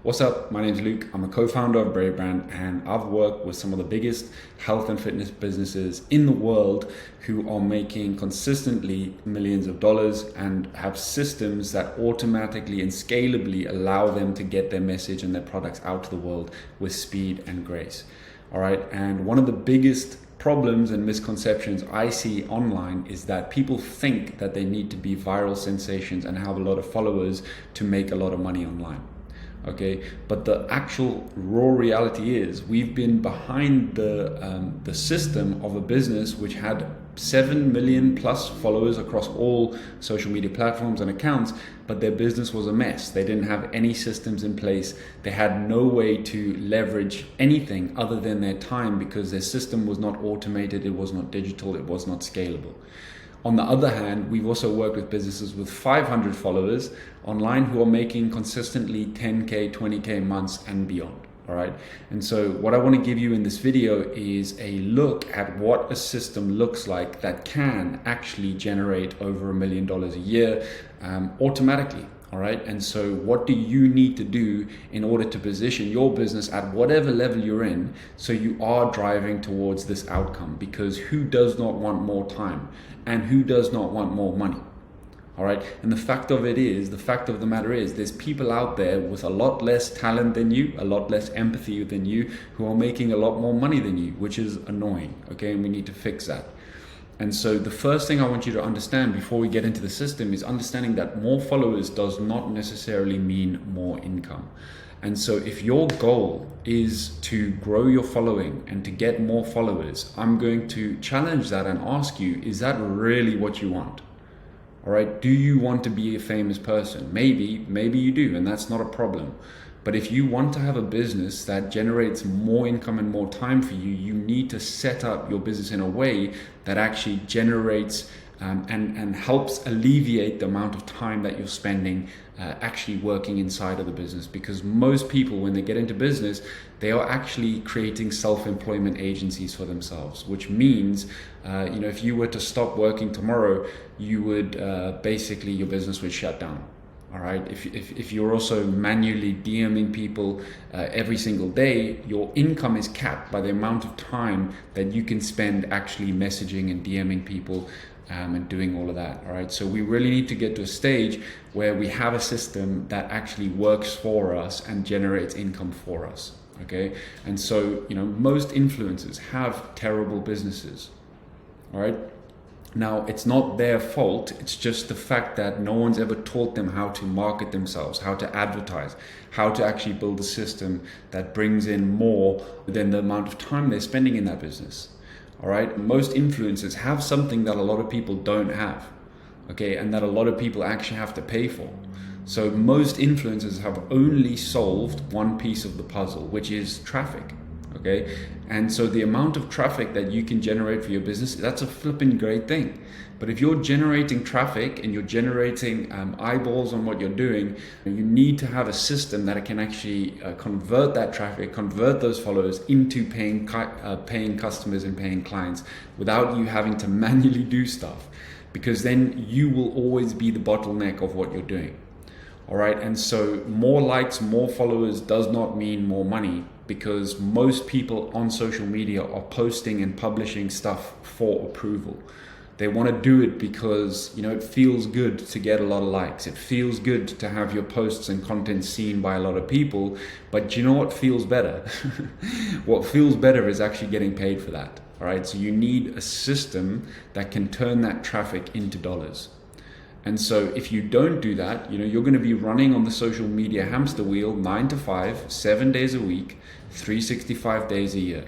What's up? My name is Luke. I'm a co-founder of Brave Brand, and I've worked with some of the biggest health and fitness businesses in the world who are making consistently millions of dollars and have systems that automatically and scalably allow them to get their message and their products out to the world with speed and grace. All right. And one of the biggest problems and misconceptions I see online is that people think that they need to be viral sensations and have a lot of followers to make a lot of money online. Okay, but the actual raw reality is we've been behind the system of a business which had 7 million plus followers across all social media platforms and accounts, but their business was a mess. They didn't have any systems in place. They had no way to leverage anything other than their time because their system was not automated, it was not digital, it was not scalable. On the other hand, we've also worked with businesses with 500 followers online who are making consistently 10K, 20K months and beyond. All right. And so what I want to give you in this video is a look at what a system looks like that can actually generate over $1 million a year automatically. All right. And so what do you need to do in order to position your business at whatever level you're in so you are driving towards this outcome? Because who does not want more time and who does not want more money? All right. And the fact of the matter is there's people out there with a lot less talent than you, a lot less empathy than you, who are making a lot more money than you, which is annoying. Okay. And we need to fix that. And so the first thing I want you to understand before we get into the system is understanding that more followers does not necessarily mean more income. And so if your goal is to grow your following and to get more followers, I'm going to challenge that and ask you, is that really what you want? All right. Do you want to be a famous person? Maybe you do, and that's not a problem. But if you want to have a business that generates more income and more time for you, you need to set up your business in a way that actually generates and helps alleviate the amount of time that you're spending actually working inside of the business. Because most people, when they get into business, they are actually creating self-employment agencies for themselves, which means, if you were to stop working tomorrow, you would basically, your business would shut down. All right. If you're also manually DMing people every single day, your income is capped by the amount of time that you can spend actually messaging and DMing people and doing all of that. All right. So we really need to get to a stage where we have a system that actually works for us and generates income for us. Okay. And so, most influencers have terrible businesses. All right. Now, it's not their fault. It's just the fact that no one's ever taught them how to market themselves, how to advertise, how to actually build a system that brings in more than the amount of time they're spending in that business. All right. Most influencers have something that a lot of people don't have. Okay. And that a lot of people actually have to pay for. So most influencers have only solved one piece of the puzzle, which is traffic. Okay. And so the amount of traffic that you can generate for your business, that's a flipping great thing. But if you're generating traffic and you're generating eyeballs on what you're doing, you need to have a system that can actually convert that traffic, convert those followers into paying customers and paying clients without you having to manually do stuff, because then you will always be the bottleneck of what you're doing. All right. And so more likes, more followers does not mean more money, because most people on social media are posting and publishing stuff for approval. They want to do it because, it feels good to get a lot of likes. It feels good to have your posts and content seen by a lot of people. But you know what feels better? What feels better is actually getting paid for that. All right. So you need a system that can turn that traffic into dollars. And so if you don't do that, you're going to be running on the social media hamster wheel 9 to 5, 7 days a week, 365 days a year.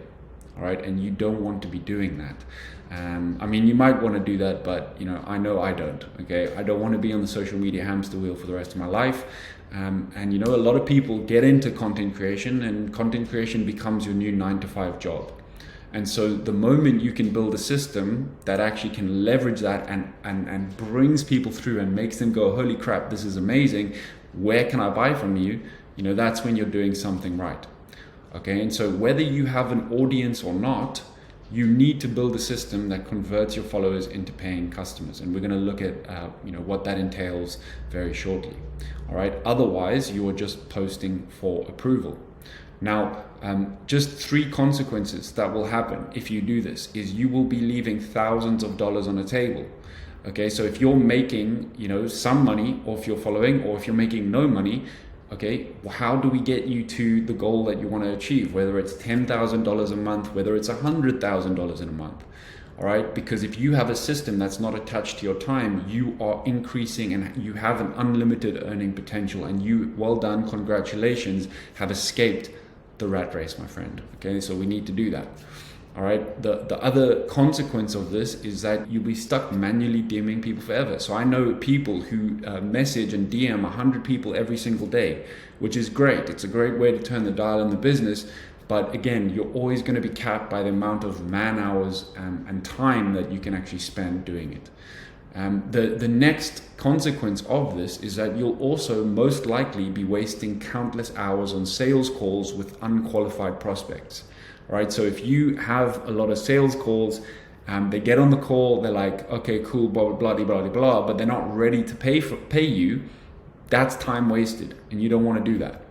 All right. And you don't want to be doing that. You might want to do that, but I know I don't. Okay. I don't want to be on the social media hamster wheel for the rest of my life. A lot of people get into content creation, and content creation becomes your new 9 to 5 job. And so the moment you can build a system that actually can leverage that and brings people through and makes them go, holy crap, this is amazing, where can I buy from you? That's when you're doing something right. Okay. And so whether you have an audience or not, you need to build a system that converts your followers into paying customers. And we're going to look at what that entails very shortly. All right. Otherwise, you are just posting for approval. Now, just 3 consequences that will happen if you do this is you will be leaving thousands of dollars on the table. Okay, so if you're making, some money off your following, or if you're making no money, okay, well, how do we get you to the goal that you want to achieve? Whether it's $10,000 a month, whether it's $100,000 in a month. All right, because if you have a system that's not attached to your time, you are increasing and you have an unlimited earning potential, and you, well done, congratulations, have escaped the rat race, my friend. Okay, so we need to do that. All right, the other consequence of this is that you'll be stuck manually DMing people forever. So I know people who message and DM 100 people every single day, which is great. It's a great way to turn the dial in the business. But again, you're always going to be capped by the amount of man hours and time that you can actually spend doing it. The next consequence of this is that you'll also most likely be wasting countless hours on sales calls with unqualified prospects. All right, so if you have a lot of sales calls, they get on the call, they're like, okay, cool, blah, blah, blah, blah, blah, but they're not ready to pay you, that's time wasted, and you don't want to do that.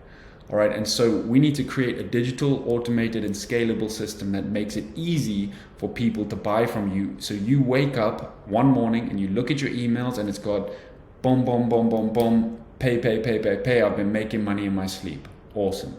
All right, and so we need to create a digital, automated, and scalable system that makes it easy for people to buy from you. So you wake up one morning and you look at your emails and it's got boom, boom, boom, boom, boom, pay, pay, pay, pay, pay. I've been making money in my sleep. Awesome.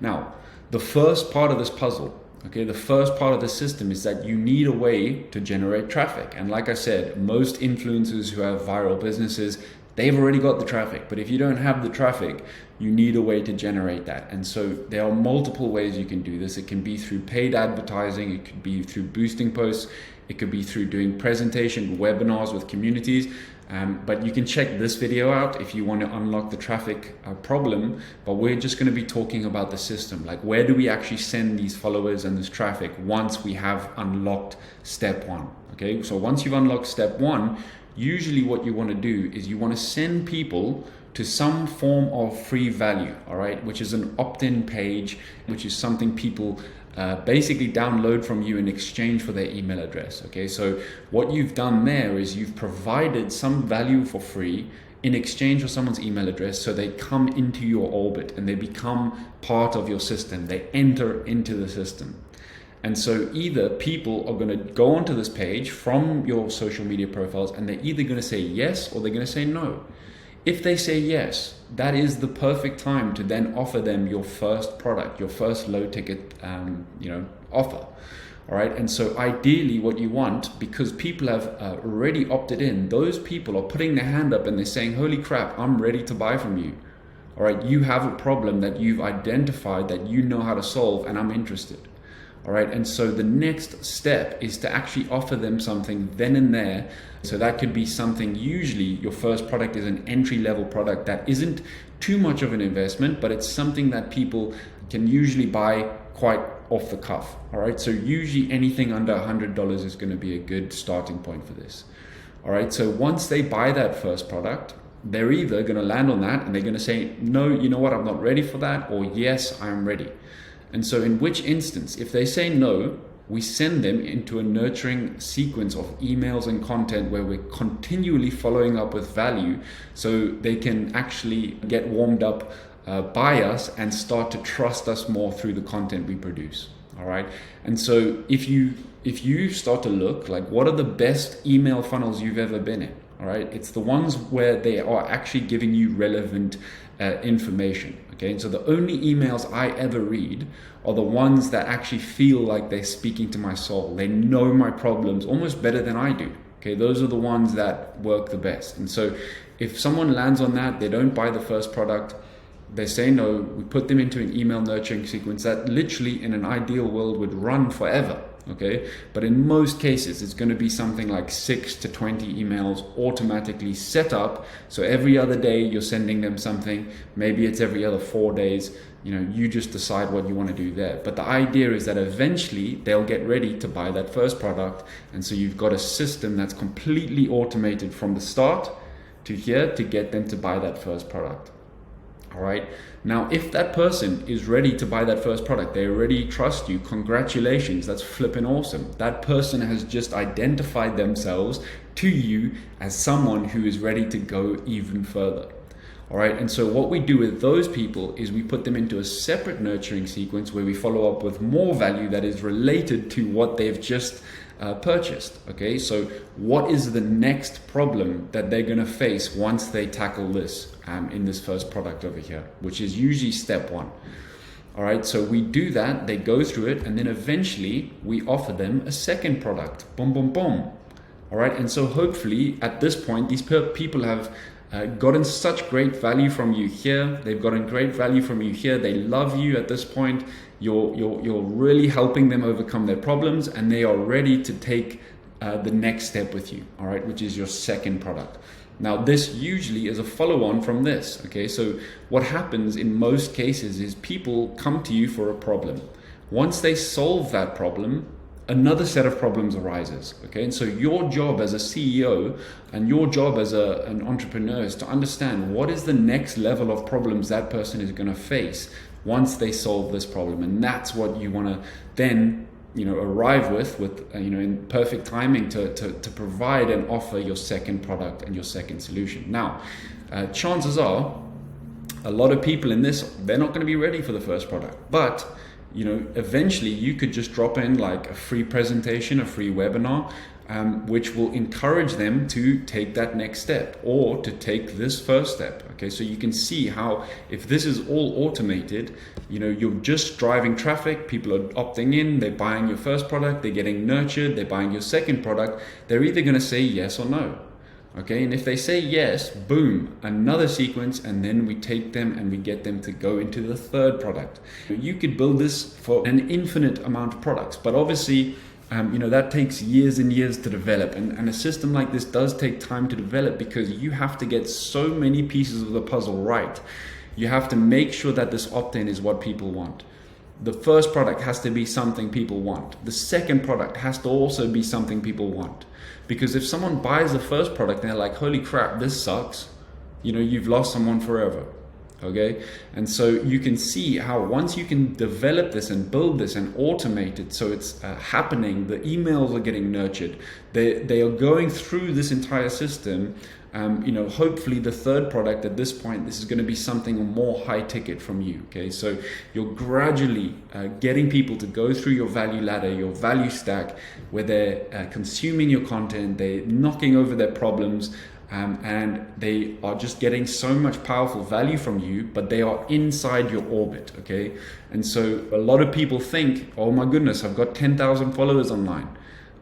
Now, the first part of this puzzle, okay, the first part of the system is that you need a way to generate traffic. And like I said, most influencers who have viral businesses, they've already got the traffic. But if you don't have the traffic, you need a way to generate that. And so there are multiple ways you can do this. It can be through paid advertising. It could be through boosting posts. It could be through doing presentation webinars with communities. But you can check this video out if you want to unlock the traffic problem. But we're just going to be talking about the system. Like, where do we actually send these followers and this traffic once we have unlocked step 1? Okay, so once you've unlocked step 1, usually what you want to do is you want to send people to some form of free value, all right, which is an opt-in page, which is something people basically download from you in exchange for their email address. Okay, so what you've done there is you've provided some value for free in exchange for someone's email address, so they come into your orbit and they become part of your system. They enter into the system. And so either people are going to go onto this page from your social media profiles and they're either going to say yes or they're going to say no. If they say yes, that is the perfect time to then offer them your first product, your first low ticket, offer. All right. And so ideally what you want, because people have already opted in, those people are putting their hand up and they're saying, holy crap, I'm ready to buy from you. All right. You have a problem that you've identified that you know how to solve, and I'm interested. All right, and so the next step is to actually offer them something then and there. So that could be something, usually your first product is an entry-level product that isn't too much of an investment, but it's something that people can usually buy quite off the cuff. All right, so usually anything under $100 is going to be a good starting point for this. All right, so once they buy that first product, they're either going to land on that and they're going to say, no, you know what, I'm not ready for that, or yes, I'm ready. And so in which instance, if they say no, we send them into a nurturing sequence of emails and content where we're continually following up with value so they can actually get warmed up by us and start to trust us more through the content we produce. All right. And so if you start to look like, what are the best email funnels you've ever been in? All right. It's the ones where they are actually giving you relevant information. Okay. And so the only emails I ever read are the ones that actually feel like they're speaking to my soul. They know my problems almost better than I do. Okay. Those are the ones that work the best. And so if someone lands on that, they don't buy the first product, they say no, we put them into an email nurturing sequence that literally in an ideal world would run forever. Okay, but in most cases, it's going to be something like 6 to 20 emails automatically set up. So every other day you're sending them something, maybe it's every other 4 days, you just decide what you want to do there. But the idea is that eventually they'll get ready to buy that first product. And so you've got a system that's completely automated from the start to here to get them to buy that first product. All right. Now, if that person is ready to buy that first product, they already trust you, congratulations, that's flipping awesome. That person has just identified themselves to you as someone who is ready to go even further. All right. And so what we do with those people is we put them into a separate nurturing sequence where we follow up with more value that is related to what they've just purchased. Okay, so what is the next problem that they're going to face once they tackle this in this first product over here, which is usually step one. All right, so we do that, they go through it, and then eventually we offer them a second product. Boom, boom, boom. All right, and so hopefully at this point, these people have gotten such great value from you here. They've gotten great value from you here. They love you at this point. You're really helping them overcome their problems, and they are ready to take the next step with you. All right, which is your second product. Now, this usually is a follow-on from this. Okay, so what happens in most cases is people come to you for a problem. Once they solve that problem, another set of problems arises. Okay, and so your job as a CEO and your job as an entrepreneur is to understand what is the next level of problems that person is going to face once they solve this problem, and that's what you want to then arrive with in perfect timing to provide and offer your second product and your second solution. Now, chances are a lot of people in this, they're not going to be ready for the first product, but eventually you could just drop in like a free presentation, a free webinar, which will encourage them to take that next step or to take this first step. Okay, so you can see how if this is all automated, you're just driving traffic, people are opting in, they're buying your first product, they're getting nurtured, they're buying your second product, they're either going to say yes or no. Okay, and if they say yes, boom, another sequence, and then we take them and we get them to go into the third product. You could build this for an infinite amount of products, but obviously, that takes years and years to develop, and a system like this does take time to develop because you have to get so many pieces of the puzzle right. You have to make sure that this opt-in is what people want. The first product has to be something people want. The second product has to also be something people want. Because if someone buys the first product and they're like, holy crap, this sucks, you've lost someone forever. Okay, and so you can see how once you can develop this and build this and automate it so it's happening, the emails are getting nurtured, they are going through this entire system. Hopefully the third product at this point, this is going to be something more high ticket from you. Okay, so you're gradually getting people to go through your value ladder, your value stack, where they're consuming your content, they're knocking over their problems, and they are just getting so much powerful value from you, but they are inside your orbit. Okay, and so a lot of people think, oh my goodness, I've got 10,000 followers online.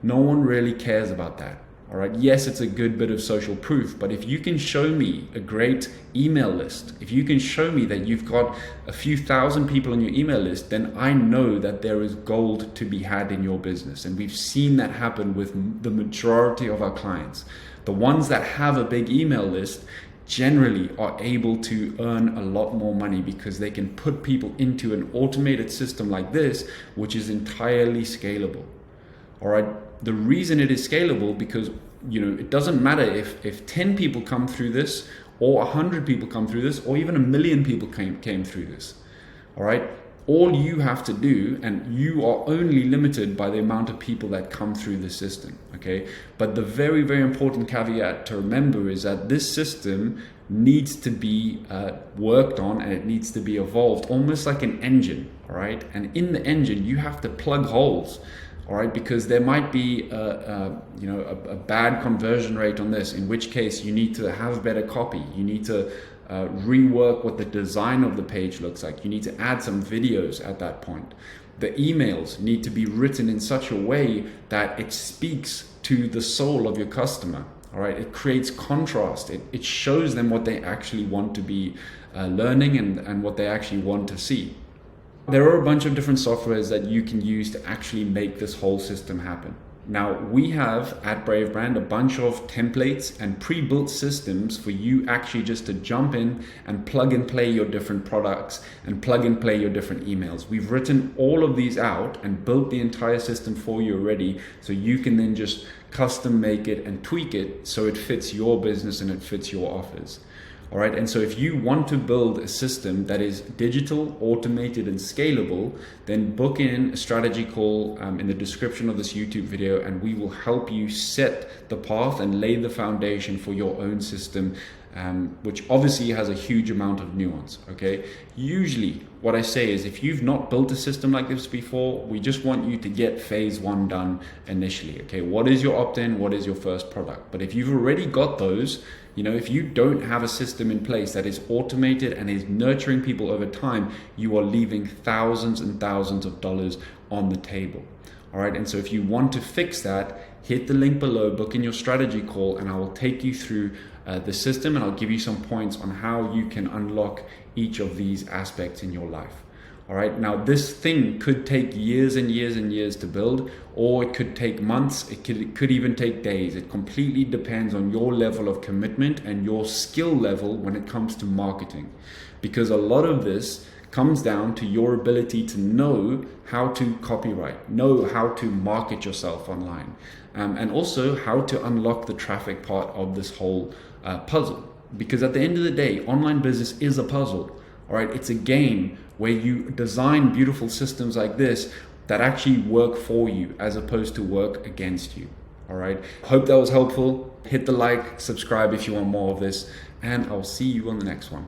No one really cares about that. All right, yes, it's a good bit of social proof, but if you can show me a great email list, if you can show me that you've got a few thousand people on your email list, then I know that there is gold to be had in your business. And we've seen that happen with the majority of our clients. The ones that have a big email list generally are able to earn a lot more money because they can put people into an automated system like this, which is entirely scalable. All right. The reason it is scalable because it doesn't matter if 10 people come through this or 100 people come through this or even 1 million people came through this. All right. All you have to do, and you are only limited by the amount of people that come through the system. Okay. But the very, very important caveat to remember is that this system needs to be worked on and it needs to be evolved almost like an engine. All right. And in the engine, you have to plug holes. All right, because there might be a bad conversion rate on this, in which case you need to have better copy. You need to rework what the design of the page looks like. You need to add some videos at that point. The emails need to be written in such a way that it speaks to the soul of your customer. All right, it creates contrast. It shows them what they actually want to be learning and what they actually want to see. There are a bunch of different softwares that you can use to actually make this whole system happen. Now, we have at Brave Brand a bunch of templates and pre-built systems for you actually just to jump in and plug and play your different products and plug and play your different emails. We've written all of these out and built the entire system for you already, so you can then just custom make it and tweak it so it fits your business and it fits your offers. All right. And so if you want to build a system that is digital, automated, and scalable, then book in a strategy call in the description of this YouTube video, and we will help you set the path and lay the foundation for your own system, which obviously has a huge amount of nuance. Okay. Usually what I say is, if you've not built a system like this before, we just want you to get phase one done initially. Okay. What is your opt-in? What is your first product? But if you've already got those, if you don't have a system in place that is automated and is nurturing people over time, you are leaving thousands and thousands of dollars on the table. All right. And so if you want to fix that, hit the link below, book in your strategy call, and I will take you through the system, and I'll give you some points on how you can unlock each of these aspects in your life. All right. Now, this thing could take years and years and years to build, or it could take months. It could even take days. It completely depends on your level of commitment and your skill level when it comes to marketing, because a lot of this comes down to your ability to know how to copyright, know how to market yourself online, and also how to unlock the traffic part of this whole puzzle. Because at the end of the day, online business is a puzzle. All right, it's a game where you design beautiful systems like this that actually work for you as opposed to work against you. All right, hope that was helpful. Hit the like, subscribe if you want more of this, and I'll see you on the next one.